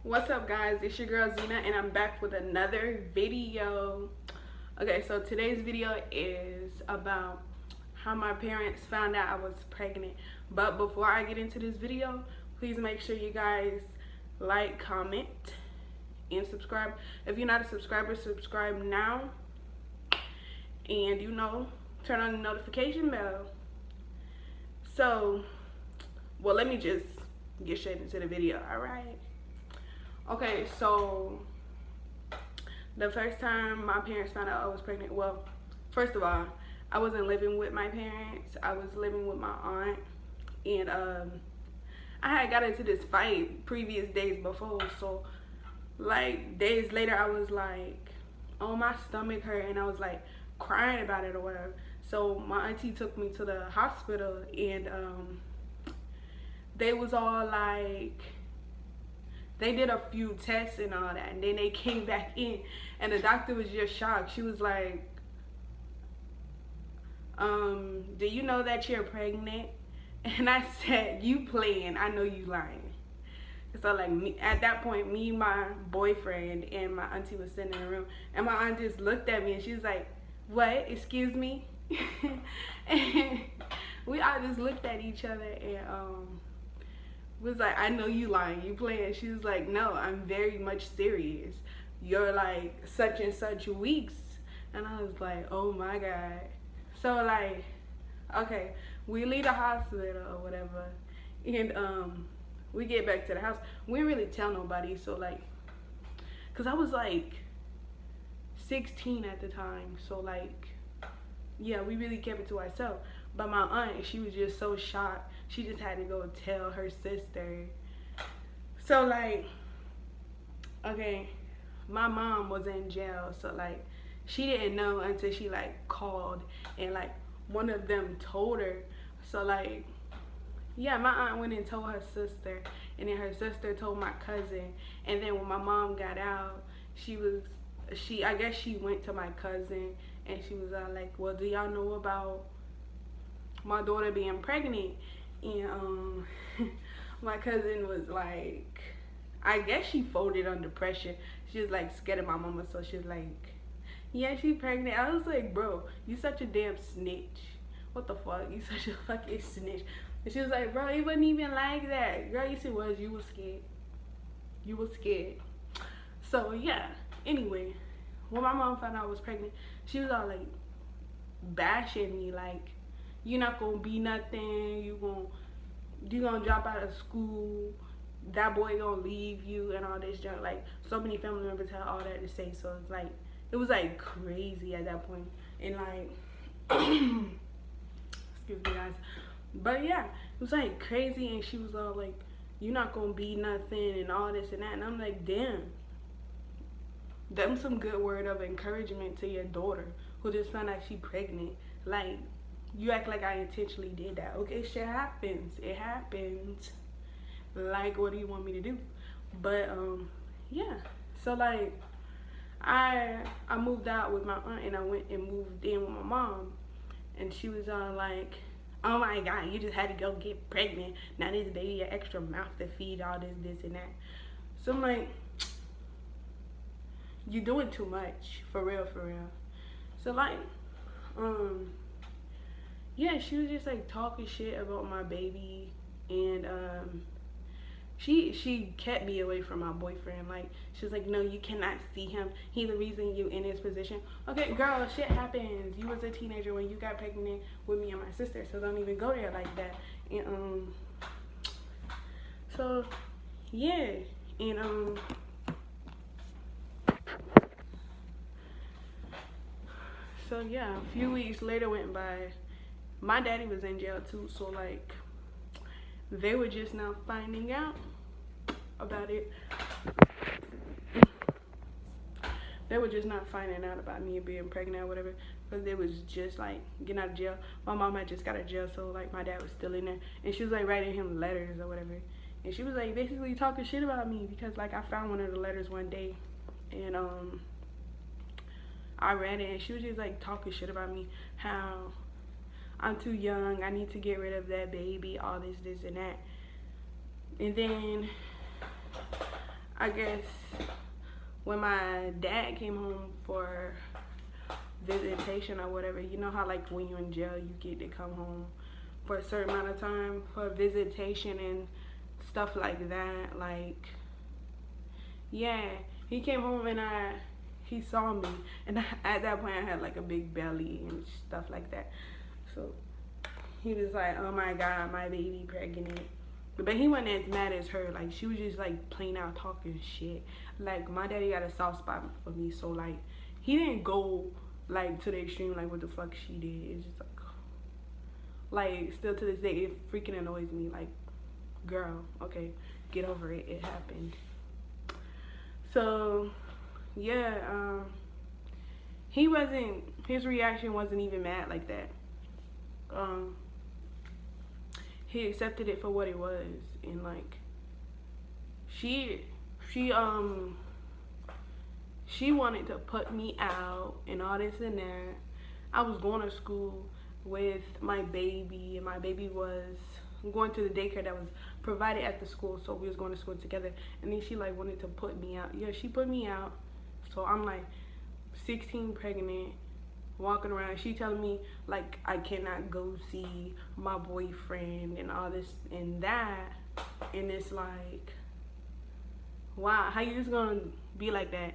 What's up, guys? It's your girl Zena, and I'm back with another video. Okay, so today's video is about how my parents found out I was pregnant. But before I get into this video, please make sure you guys like, comment, and subscribe. If you're not a subscriber, subscribe now, and turn on the notification bell. So, well, let me just get straight into the video. All right. Okay, so the first time my parents found out I was pregnant, well, first of all, I wasn't living with my parents. I was living with my aunt, and I had got into this fight previous days before. So like days later, I was like, oh, my stomach hurt, and I was like crying about it or whatever. So my auntie took me to the hospital, and they was all like, they did a few tests and all that, and then they came back in, and the doctor was just shocked. She was like, do you know that you're pregnant? And I said, you playing, I know you lying. So like at that point, me, my boyfriend, and my auntie was sitting in the room, and my aunt just looked at me, and she was like, what, excuse me? And we all just looked at each other, and was like, I know you lying, you playing. She was like, no, I'm very much serious. You're like such and such weeks. And I was like, oh my God. So like, okay, we leave the hospital or whatever, and we get back to the house. We didn't really tell nobody. So like, cause I was like 16 at the time. So like, yeah, we really kept it to ourselves. But my aunt, she was just so shocked. She just had to go tell her sister. So like, okay, my mom was in jail. So like, she didn't know until she like called, and like one of them told her. So like, yeah, my aunt went and told her sister, and then her sister told my cousin. And then when my mom got out, I guess she went to my cousin, and she was like, well, do y'all know about my daughter being pregnant? And my cousin was like, I guess she folded under pressure. She was like scared of my mama, so she was like, yeah, she's pregnant. I was like, bro, you such a damn snitch. What the fuck? You such a fucking snitch. And she was like, bro, it wasn't even like that. Girl, yes it was. You was scared. You was scared. So yeah, anyway, when my mom found out I was pregnant, she was all like bashing me, like, you're not gonna be nothing, you gonna drop out of school, that boy gonna leave you, and all this junk. Like, so many family members had all that to say. So it's like, it was like crazy at that point. And like excuse me, guys, but yeah, it was like crazy. And she was all like, you're not gonna be nothing, and all this and that. And I'm like, damn, them some good word of encouragement to your daughter who just found out she pregnant. Like, you act like I intentionally did that. Okay, shit happens. It happens. Like, what do you want me to do? But yeah. So like, I moved out with my aunt, and I went and moved in with my mom. And she was like, oh my God, you just had to go get pregnant. Now this baby an extra mouth to feed, all this and that. So I'm like, you're doing too much, for real, for real. So like, yeah, she was just like talking shit about my baby, and she kept me away from my boyfriend. Like, she was like, no, you cannot see him. He's the reason you in this position. Okay, girl, shit happens. You was a teenager when you got pregnant with me and my sister, so don't even go there like that. And so yeah, and so yeah, a few weeks later went by. My daddy was in jail too, so like they were just now finding out about it. They were just not finding out about me being pregnant or whatever, because they was just like getting out of jail. My mom had just got out of jail, so like my dad was still in there, and she was like writing him letters or whatever, and she was like basically talking shit about me, because like I found one of the letters one day, and I read it, and she was just like talking shit about me, how I'm too young, I need to get rid of that baby, all this and that. And then I guess when my dad came home for visitation or whatever, you know how like when you're in jail you get to come home for a certain amount of time for visitation and stuff like that. Like, yeah, he came home and he saw me, and at that point I had like a big belly and stuff like that. So he was like, oh my god, my baby pregnant. But he wasn't as mad as her. Like, she was just like plain out talking shit. Like, my daddy got a soft spot for me, so like he didn't go like to the extreme like what the fuck she did. It's just like still to this day it freaking annoys me. Like, girl, okay, get over it, it happened. So yeah, his reaction wasn't even mad like that. He accepted it for what it was, and like she wanted to put me out and all this and that. I was going to school with my baby, and my baby was going to the daycare that was provided at the school, so we was going to school together. And then she like wanted to put me out. Yeah, she put me out. So I'm like 16 pregnant, walking around. She telling me like I cannot go see my boyfriend and all this and that. And it's like, wow, how you just gonna be like that?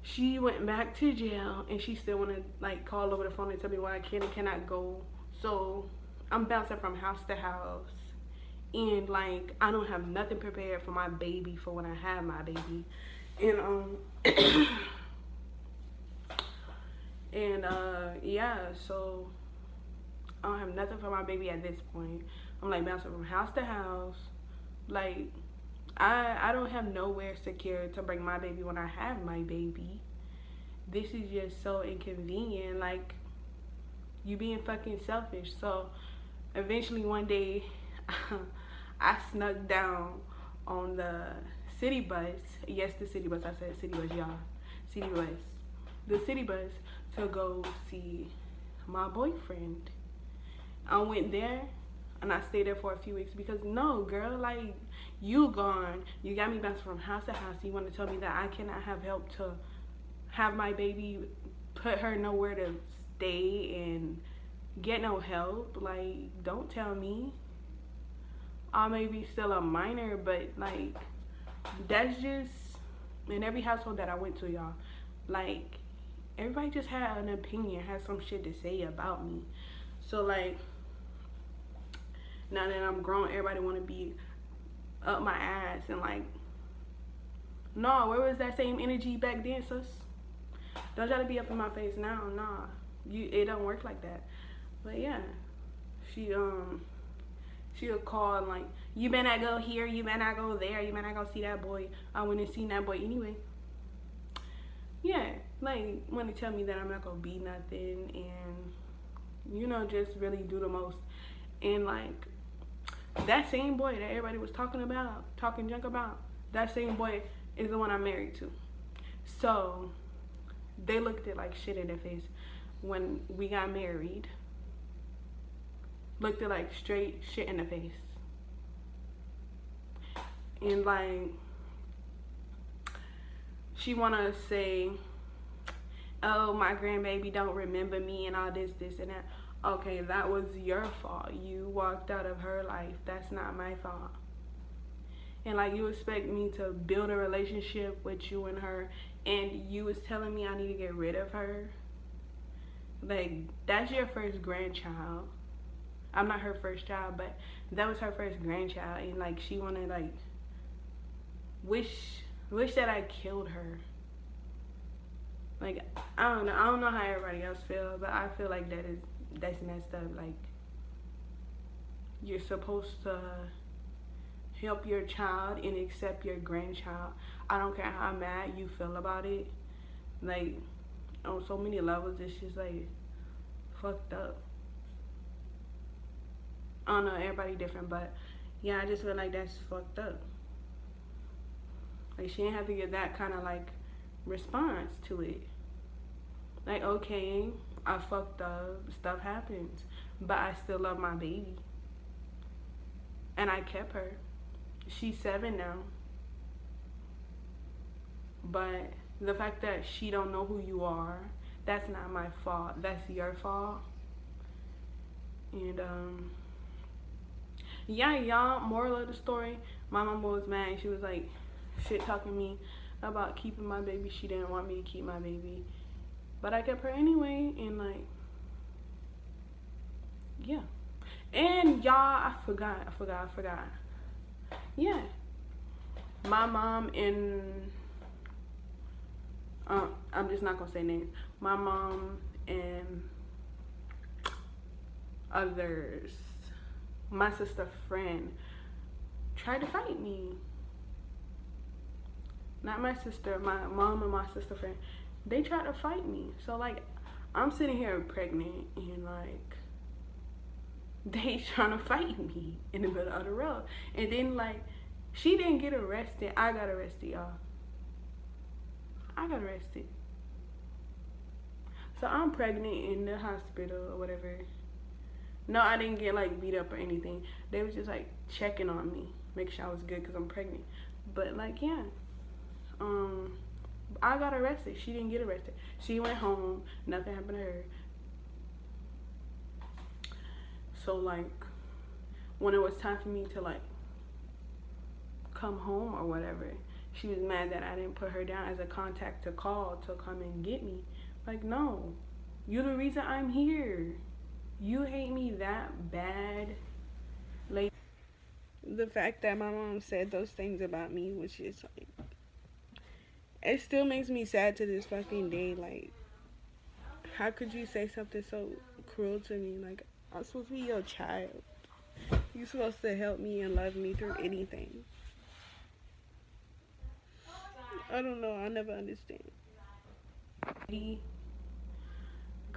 She went back to jail, and she still wanna like call over the phone and tell me why I can and cannot go. So I'm bouncing from house to house, and like I don't have nothing prepared for my baby for when I have my baby. And yeah, so I don't have nothing for my baby at this point. I'm like bouncing from house to house. Like, I don't have nowhere secure to bring my baby when I have my baby. This is just so inconvenient. Like, you being fucking selfish. So eventually one day I snuck down on the city bus. Yes, the city bus. I said city bus, y'all. City bus. The city bus to go see my boyfriend. I went there and I stayed there for a few weeks because no, girl, like, you gone. You got me bouncing from house to house. You want to tell me that I cannot have help to have my baby, put her nowhere to stay and get no help? Like, don't tell me. I may be still a minor, but like, that's just in every household that I went to, y'all. Like, everybody just had an opinion, had some shit to say about me. So like, now that I'm grown, everybody want to be up my ass and like, no, where was that same energy back then, sis? Don't try to be up in my face now. Nah, it don't work like that. But yeah, she'll call and like, you better not go here, you better not go there, you better not go see that boy. I went and seen that boy anyway. Yeah, like, want to tell me that I'm not gonna be nothing, and you know, just really do the most. And like, that same boy that everybody was talking junk about, that same boy is the one I'm married to. So they looked at like shit in their face when we got married. Looked at like straight shit in the face. And like, she wanna say, oh, my grandbaby don't remember me and all this and that. okay, that was your fault. You walked out of her life. That's not my fault. And like, you expect me to build a relationship with you and her, and you was telling me I need to get rid of her? Like, that's your first grandchild. I'm not her first child, but that was her first grandchild, and like, she wanna like wish that I killed her. Like, I don't know how everybody else feel, but I feel like that's messed up. Like, you're supposed to help your child and accept your grandchild. I don't care how mad you feel about it. Like, on so many levels, it's just like fucked up. I don't know, everybody different, but yeah, I just feel like that's fucked up. Like, she didn't have to get that kind of like response to it. Like, okay, I fucked up, stuff happens, but I still love my baby, and I kept her. She's 7 now, but the fact that she don't know who you are, that's not my fault. That's your fault. And yeah, y'all, moral of the story, my mama was mad. She was like shit talking me about keeping my baby. She didn't want me to keep my baby, but I kept her anyway. And like, yeah. And y'all, I forgot. Yeah, my mom and I'm just not gonna say names. My mom and others, my sister friend, tried to fight me. Not my sister, my mom and my sister friend. They tried to fight me. So like, I'm sitting here pregnant, and like, they trying to fight me in the middle of the road. And then like, she didn't get arrested. I got arrested, y'all. I got arrested. So I'm pregnant in the hospital or whatever. No, I didn't get like beat up or anything. They was just like checking on me, make sure I was good because I'm pregnant. But like, yeah, I got arrested. She didn't get arrested. She went home. Nothing happened to her. So like, when it was time for me to like come home or whatever, she was mad that I didn't put her down as a contact to call to come and get me. Like, no, you're the reason I'm here. You hate me that bad. Like, the fact that my mom said those things about me was just like, it still makes me sad to this fucking day. Like, how could you say something so cruel to me? Like, I'm supposed to be your child. You're supposed to help me and love me through anything. I don't know. I never understand.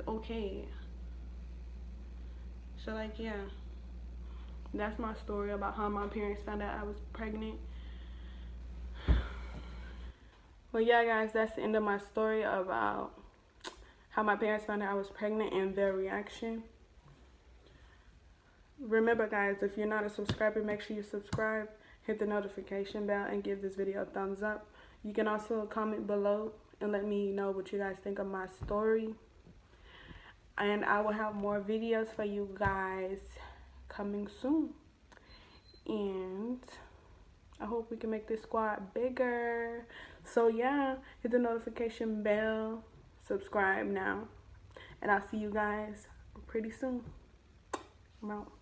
Okay. So like, yeah. That's my story about how my parents found out I was pregnant. Well, yeah, guys, that's the end of my story about how my parents found out I was pregnant and their reaction. Remember, guys, if you're not a subscriber, make sure you subscribe, hit the notification bell, and give this video a thumbs up. You can also comment below and let me know what you guys think of my story. And I will have more videos for you guys coming soon. And I hope we can make this squad bigger. So yeah, hit the notification bell, subscribe now, and I'll see you guys pretty soon. I'm out.